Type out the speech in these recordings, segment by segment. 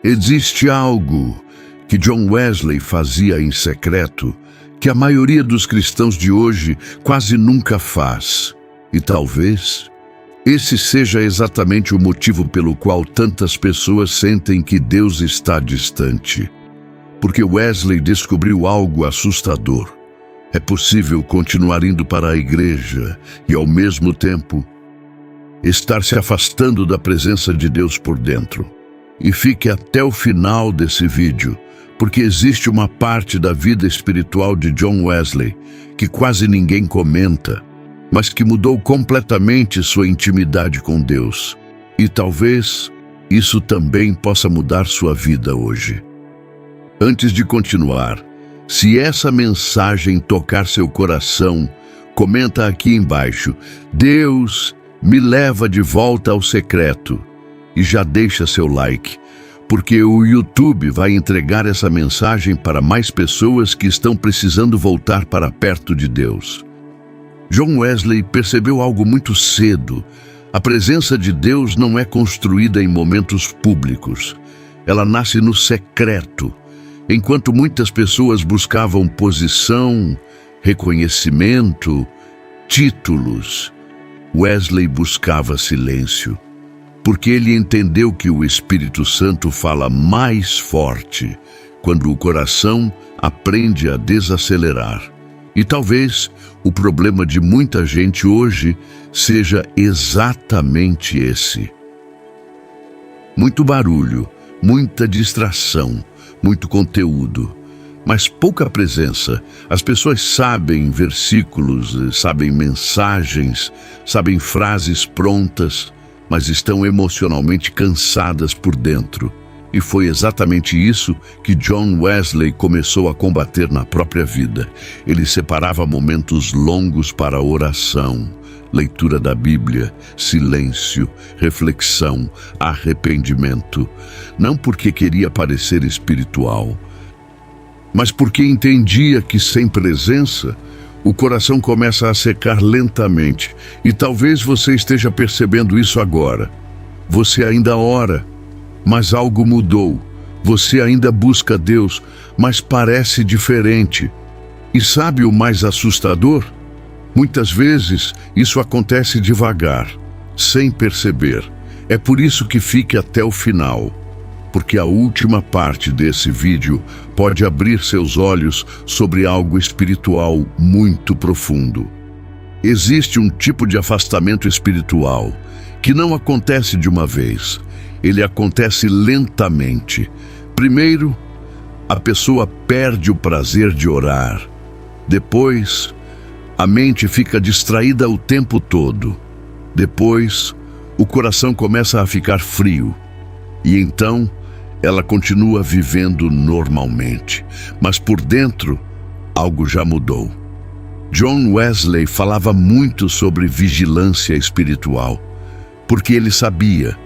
Existe algo que John Wesley fazia em secreto que a maioria dos cristãos de hoje quase nunca faz. E talvez esse seja exatamente o motivo pelo qual tantas pessoas sentem que Deus está distante. Porque Wesley descobriu algo assustador. É possível continuar indo para a igreja e, ao mesmo tempo, estar se afastando da presença de Deus por dentro. E fique até o final desse vídeo, porque existe uma parte da vida espiritual de John Wesley que quase ninguém comenta, mas que mudou completamente sua intimidade com Deus. E talvez isso também possa mudar sua vida hoje. Antes de continuar, se essa mensagem tocar seu coração, comenta aqui embaixo: Deus me leva de volta ao secreto. E já deixa seu like, porque o YouTube vai entregar essa mensagem para mais pessoas que estão precisando voltar para perto de Deus. John Wesley percebeu algo muito cedo. A presença de Deus não é construída em momentos públicos. Ela nasce no secreto. Enquanto muitas pessoas buscavam posição, reconhecimento, títulos, Wesley buscava silêncio. Porque ele entendeu que o Espírito Santo fala mais forte quando o coração aprende a desacelerar. E talvez o problema de muita gente hoje seja exatamente esse. Muito barulho, muita distração, muito conteúdo, mas pouca presença. As pessoas sabem versículos, sabem mensagens, sabem frases prontas, mas estão emocionalmente cansadas por dentro. E foi exatamente isso que John Wesley começou a combater na própria vida. Ele separava momentos longos para oração, leitura da Bíblia, silêncio, reflexão, arrependimento. Não porque queria parecer espiritual, mas porque entendia que sem presença, o coração começa a secar lentamente. E talvez você esteja percebendo isso agora. Você ainda ora, mas algo mudou. Você ainda busca Deus, mas parece diferente. E sabe o mais assustador? Muitas vezes isso acontece devagar, sem perceber. É por isso que fique até o final, porque a última parte desse vídeo pode abrir seus olhos sobre algo espiritual muito profundo. Existe um tipo de afastamento espiritual que não acontece de uma vez. Ele acontece lentamente. Primeiro, a pessoa perde o prazer de orar. Depois, a mente fica distraída o tempo todo. Depois, o coração começa a ficar frio. E então, ela continua vivendo normalmente, mas por dentro, algo já mudou. John Wesley falava muito sobre vigilância espiritual, porque ele sabia: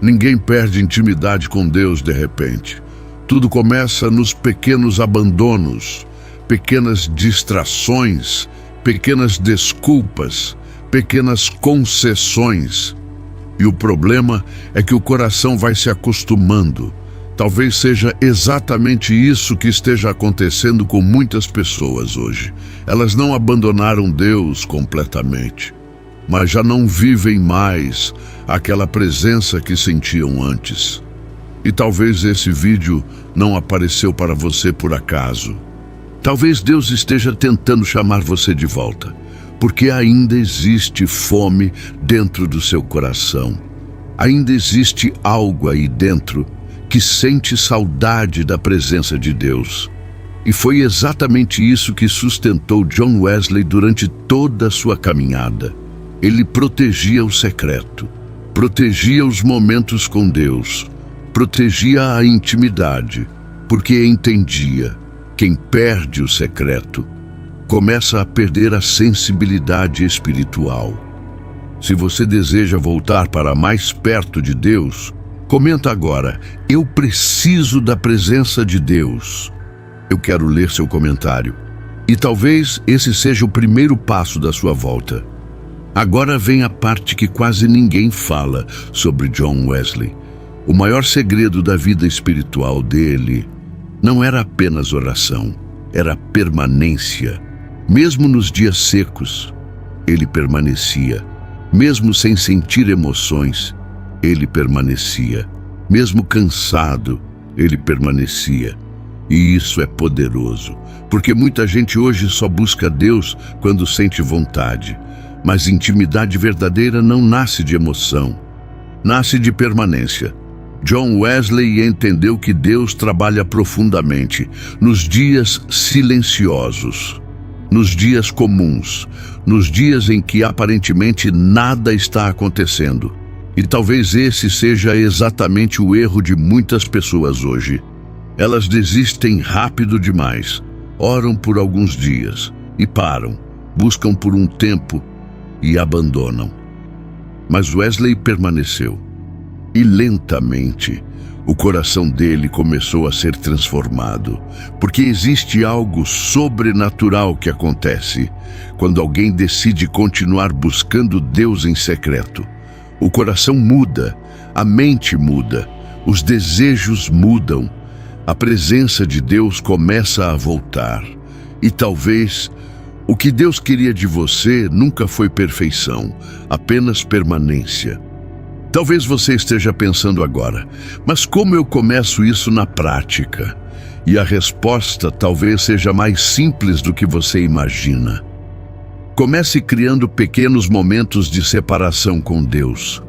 ninguém perde intimidade com Deus de repente. Tudo começa nos pequenos abandonos, pequenas distrações, pequenas desculpas, pequenas concessões. E o problema é que o coração vai se acostumando. Talvez seja exatamente isso que esteja acontecendo com muitas pessoas hoje. Elas não abandonaram Deus completamente, mas já não vivem mais aquela presença que sentiam antes. E talvez esse vídeo não apareceu para você por acaso. Talvez Deus esteja tentando chamar você de volta, porque ainda existe fome dentro do seu coração. Ainda existe algo aí dentro que sente saudade da presença de Deus. E foi exatamente isso que sustentou John Wesley durante toda a sua caminhada. Ele protegia o secreto, protegia os momentos com Deus, protegia a intimidade, porque entendia: quem perde o secreto começa a perder a sensibilidade espiritual. Se você deseja voltar para mais perto de Deus, comenta agora: eu preciso da presença de Deus. Eu quero ler seu comentário. E talvez esse seja o primeiro passo da sua volta. Agora vem a parte que quase ninguém fala sobre John Wesley. O maior segredo da vida espiritual dele não era apenas oração, era permanência. Mesmo nos dias secos, ele permanecia. Mesmo sem sentir emoções, ele permanecia. Mesmo cansado, ele permanecia. E isso é poderoso, porque muita gente hoje só busca Deus quando sente vontade. Mas intimidade verdadeira não nasce de emoção, nasce de permanência. John Wesley entendeu que Deus trabalha profundamente nos dias silenciosos, nos dias comuns, nos dias em que aparentemente nada está acontecendo. E talvez esse seja exatamente o erro de muitas pessoas hoje. Elas desistem rápido demais, oram por alguns dias e param, buscam por um tempo e abandonam. Mas Wesley permaneceu. E lentamente, o coração dele começou a ser transformado, porque existe algo sobrenatural que acontece quando alguém decide continuar buscando Deus em secreto. O coração muda, a mente muda, os desejos mudam, a presença de Deus começa a voltar. E talvez o que Deus queria de você nunca foi perfeição, apenas permanência. Talvez você esteja pensando agora, mas como eu começo isso na prática? E a resposta talvez seja mais simples do que você imagina. Comece criando pequenos momentos de separação com Deus.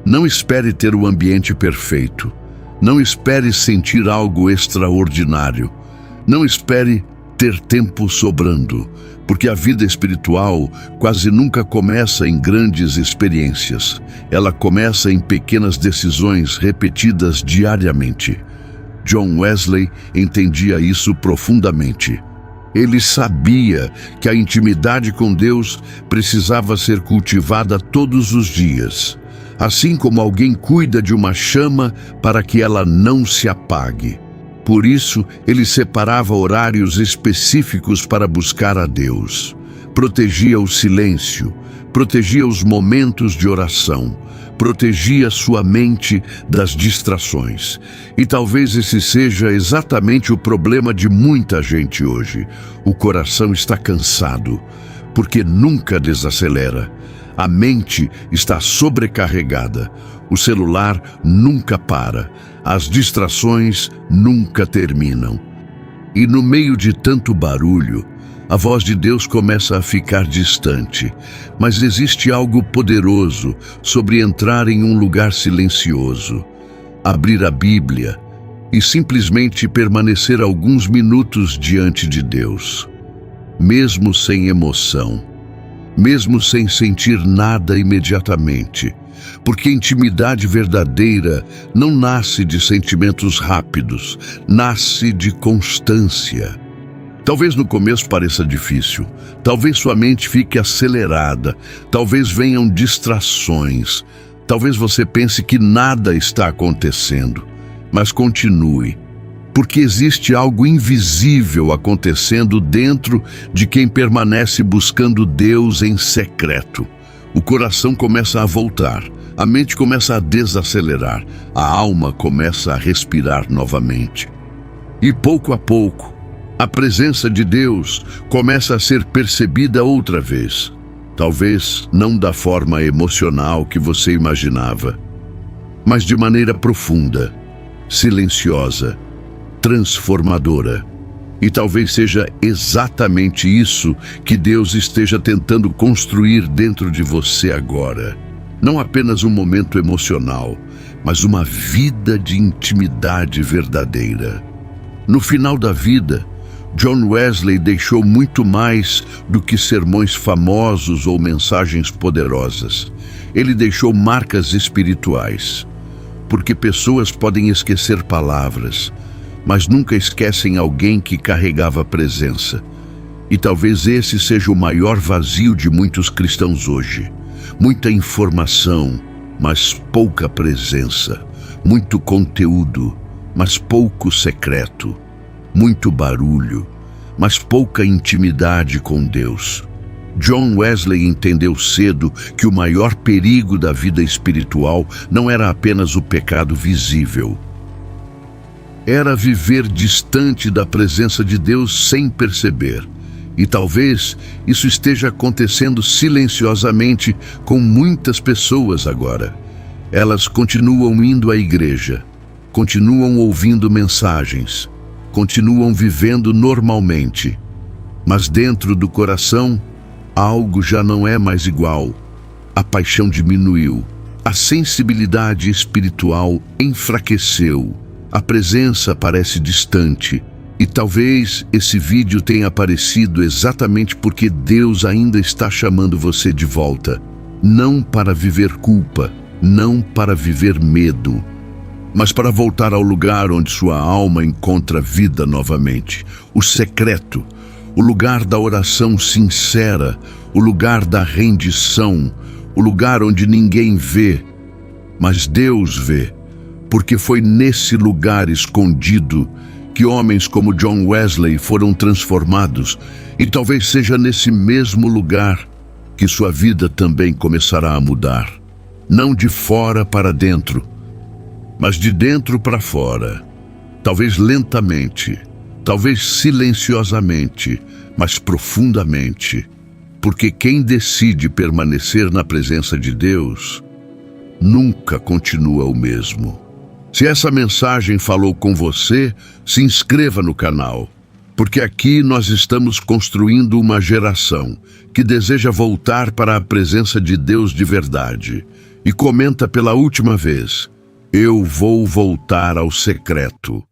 Não espere ter o ambiente perfeito. Não espere sentir algo extraordinário. Não espere ter tempo sobrando, porque a vida espiritual quase nunca começa em grandes experiências. Ela começa em pequenas decisões repetidas diariamente. John Wesley entendia isso profundamente. Ele sabia que a intimidade com Deus precisava ser cultivada todos os dias, assim como alguém cuida de uma chama para que ela não se apague. Por isso, ele separava horários específicos para buscar a Deus. Protegia o silêncio, protegia os momentos de oração, protegia sua mente das distrações. E talvez esse seja exatamente o problema de muita gente hoje. O coração está cansado, porque nunca desacelera. A mente está sobrecarregada. O celular nunca para. As distrações nunca terminam. E no meio de tanto barulho, a voz de Deus começa a ficar distante. Mas existe algo poderoso sobre entrar em um lugar silencioso, abrir a Bíblia e simplesmente permanecer alguns minutos diante de Deus. Mesmo sem emoção, mesmo sem sentir nada imediatamente. Porque intimidade verdadeira não nasce de sentimentos rápidos, nasce de constância. Talvez no começo pareça difícil, talvez sua mente fique acelerada, talvez venham distrações, talvez você pense que nada está acontecendo, mas continue, porque existe algo invisível acontecendo dentro de quem permanece buscando Deus em secreto. O coração começa a voltar, a mente começa a desacelerar, a alma começa a respirar novamente. E pouco a pouco, a presença de Deus começa a ser percebida outra vez. Talvez não da forma emocional que você imaginava, mas de maneira profunda, silenciosa, transformadora. E talvez seja exatamente isso que Deus esteja tentando construir dentro de você agora. Não apenas um momento emocional, mas uma vida de intimidade verdadeira. No final da vida, John Wesley deixou muito mais do que sermões famosos ou mensagens poderosas. Ele deixou marcas espirituais, porque pessoas podem esquecer palavras, mas nunca esquecem alguém que carregava presença. E talvez esse seja o maior vazio de muitos cristãos hoje. Muita informação, mas pouca presença. Muito conteúdo, mas pouco secreto. Muito barulho, mas pouca intimidade com Deus. John Wesley entendeu cedo que o maior perigo da vida espiritual não era apenas o pecado visível. Era viver distante da presença de Deus sem perceber. E talvez isso esteja acontecendo silenciosamente com muitas pessoas agora. Elas continuam indo à igreja, continuam ouvindo mensagens, continuam vivendo normalmente. Mas dentro do coração, algo já não é mais igual. A paixão diminuiu, a sensibilidade espiritual enfraqueceu, a presença parece distante. E talvez esse vídeo tenha aparecido exatamente porque Deus ainda está chamando você de volta. Não para viver culpa, não para viver medo, mas para voltar ao lugar onde sua alma encontra vida novamente. O secreto, o lugar da oração sincera, o lugar da rendição, o lugar onde ninguém vê, mas Deus vê, porque foi nesse lugar escondido que homens como John Wesley foram transformados, e talvez seja nesse mesmo lugar que sua vida também começará a mudar. Não de fora para dentro, mas de dentro para fora. Talvez lentamente, talvez silenciosamente, mas profundamente. Porque quem decide permanecer na presença de Deus nunca continua o mesmo. Se essa mensagem falou com você, se inscreva no canal, porque aqui nós estamos construindo uma geração que deseja voltar para a presença de Deus de verdade. E comenta pela última vez: eu vou voltar ao secreto.